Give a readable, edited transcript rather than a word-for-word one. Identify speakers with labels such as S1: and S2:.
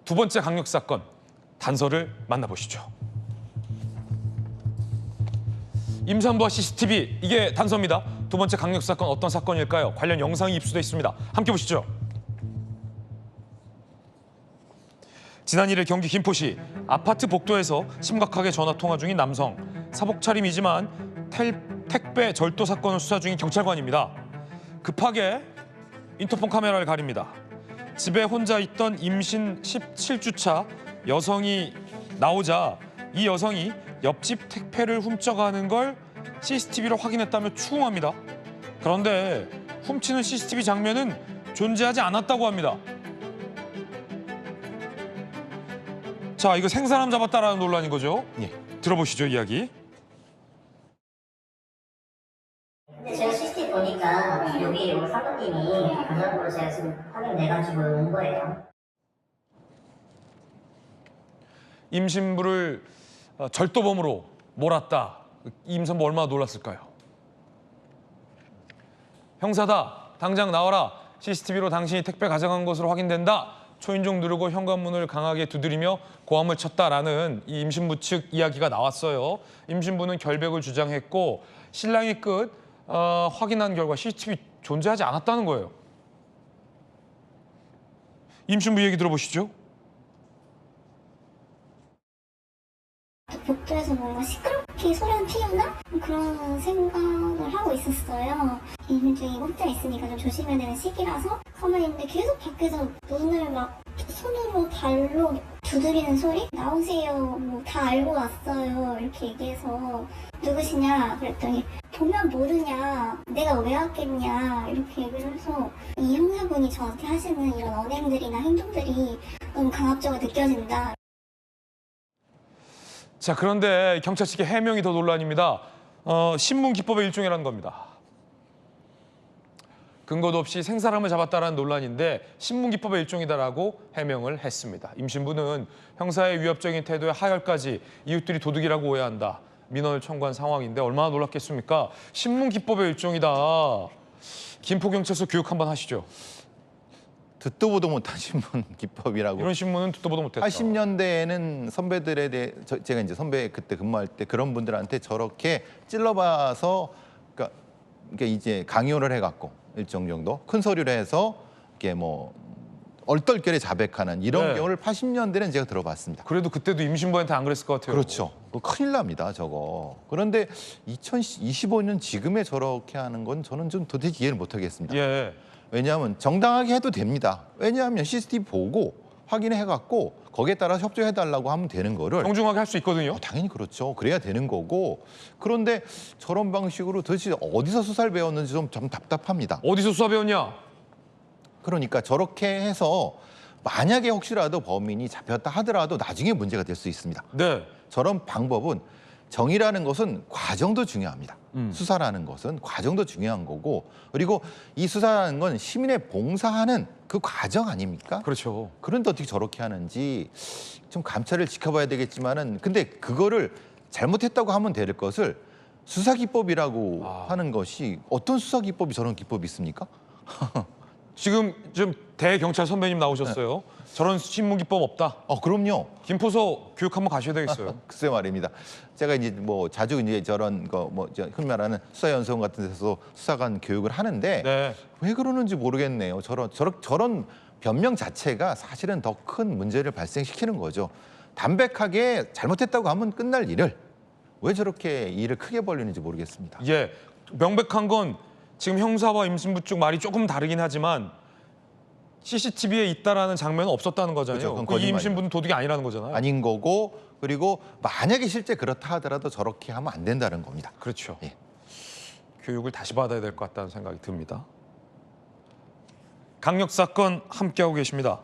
S1: 두 번째 강력 사건 단서를 만나보시죠. 임산부와 CCTV, 이게 단서입니다. 두 번째 강력 사건 어떤 사건일까요? 관련 영상이 입수돼 있습니다. 함께 보시죠. 지난 1일 경기 김포시 아파트 복도에서 심각하게 전화 통화 중인 남성. 사복 차림이지만 택배 절도 사건을 수사 중인 경찰관입니다. 급하게 인터폰 카메라를 가립니다. 집에 혼자 있던 임신 17주차 여성이 나오자 이 여성이 옆집 택배를 훔쳐가는 걸 CCTV로 확인했다며 추궁합니다. 그런데 훔치는 CCTV 장면은 존재하지 않았다고 합니다. 자, 이거 생사람 잡았다라는 논란인 거죠?
S2: 예.
S1: 들어보시죠, 이야기.
S3: 근데 제가 CCTV 보니까 여기 우리 사모님이 가는 걸 제가 지금 확인돼가지고 온 거예요.
S1: 임신부를 절도범으로 몰았다. 임산부 얼마나 놀랐을까요? 형사다. 당장 나와라. CCTV로 당신이 택배 가져간 것으로 확인된다. 초인종 누르고 현관문을 강하게 두드리며 고함을 쳤다라는 이 임신부 측 이야기가 나왔어요. 임신부는 결백을 주장했고 신랑이 확인한 결과 CCTV 존재하지 않았다는 거예요. 임신부 얘기 들어보시죠.
S4: 복도에서 뭔가 시끄럽게 소리가 튀었나? 그런 생각을 하고 있었어요. 임신 중이고 혼자 있으니까 좀 조심해야 되는 시기라서 가만히 있는데 계속 밖에서 문을 막 손으로 발로 두드리는 소리? 나오세요. 뭐 다 알고 왔어요. 이렇게 얘기해서 누구시냐? 그랬더니 보면 모르냐? 내가 왜 왔겠냐? 이렇게 얘기를 해서 이 형사분이 저한테 하시는 이런 언행들이나 행동들이 너무 강압적으로 느껴진다.
S1: 자, 그런데 경찰 측의 해명이 더 논란입니다. 신문 기법의 일종이라는 겁니다. 근거도 없이 생사람을 잡았다라는 논란인데 신문 기법의 일종이다라고 해명을 했습니다. 임신부는 형사의 위협적인 태도에 하혈까지 이웃들이 도둑이라고 오해한다. 민원을 청구한 상황인데 얼마나 놀랐겠습니까? 신문 기법의 일종이다. 김포경찰서 교육 한번 하시죠.
S2: 듣도 보도 못한 신문 기법이라고.
S1: 이런 신문은 듣도 보도 못했다.
S2: 80년대에는 선배들에 대해 제가 이제 선배 그때 근무할 때 그런 분들한테 저렇게 찔러봐서 그러니까 이제 강요를 해갖고 일정 정도 큰 소리를 해서 이게 뭐 얼떨결에 자백하는 이런
S1: 네.
S2: 경우를 80년대는 제가 들어봤습니다.
S1: 그래도 그때도 임신부한테 안 그랬을 것 같아요.
S2: 그렇죠. 큰일 납니다, 저거. 그런데 2025년 지금에 저렇게 하는 건 저는 좀 도대체 이해를 못 하겠습니다.
S1: 예.
S2: 왜냐하면 정당하게 해도 됩니다. 왜냐하면 CCTV 보고 확인해갖고 거기에 따라 협조해달라고 하면 되는 거를
S1: 정중하게 할 수 있거든요.
S2: 당연히 그렇죠. 그래야 되는 거고. 그런데 저런 방식으로 도대체 어디서 수사를 배웠는지 좀 답답합니다.
S1: 어디서 수사 배웠냐?
S2: 그러니까 저렇게 해서 만약에 혹시라도 범인이 잡혔다 하더라도 나중에 문제가 될 수 있습니다.
S1: 네.
S2: 저런 방법은 정의라는 것은 과정도 중요합니다. 수사라는 것은 과정도 중요한 거고 그리고 이 수사라는 건 시민에 봉사하는 그 과정 아닙니까?
S1: 그렇죠.
S2: 그런데 어떻게 저렇게 하는지 좀 감찰을 지켜봐야 되겠지만은 근데 그거를 잘못했다고 하면 될 것을 수사기법이라고 하는 것이 어떤 수사기법이 저런 기법이 있습니까?
S1: 지금 좀 대경찰 선배님 나오셨어요. 저런 신문 기법 없다.
S2: 그럼요.
S1: 김포서 교육 한번 가셔야 되겠어요.
S2: 글쎄 말입니다. 제가 이제 뭐 자주 이제 저런 거 뭐 흔히 말하는 수사연수원 같은 데서 수사관 교육을 하는데
S1: 네.
S2: 왜 그러는지 모르겠네요. 저런 변명 자체가 사실은 더 큰 문제를 발생시키는 거죠. 담백하게 잘못했다고 하면 끝날 일을 왜 저렇게 일을 크게 벌리는지 모르겠습니다.
S1: 예, 명백한 건 지금 형사와 임신부 쪽 말이 조금 다르긴 하지만 CCTV에 있다라는 장면은 없었다는 거잖아요.
S2: 그렇죠. 그건
S1: 이
S2: 거짓말이죠.
S1: 임신부는 도둑이 아니라는 거잖아요.
S2: 아닌 거고 그리고 만약에 실제 그렇다 하더라도 저렇게 하면 안 된다는 겁니다.
S1: 그렇죠.
S2: 예.
S1: 교육을 다시 받아야 될 것 같다는 생각이 듭니다. 강력 사건 함께하고 계십니다.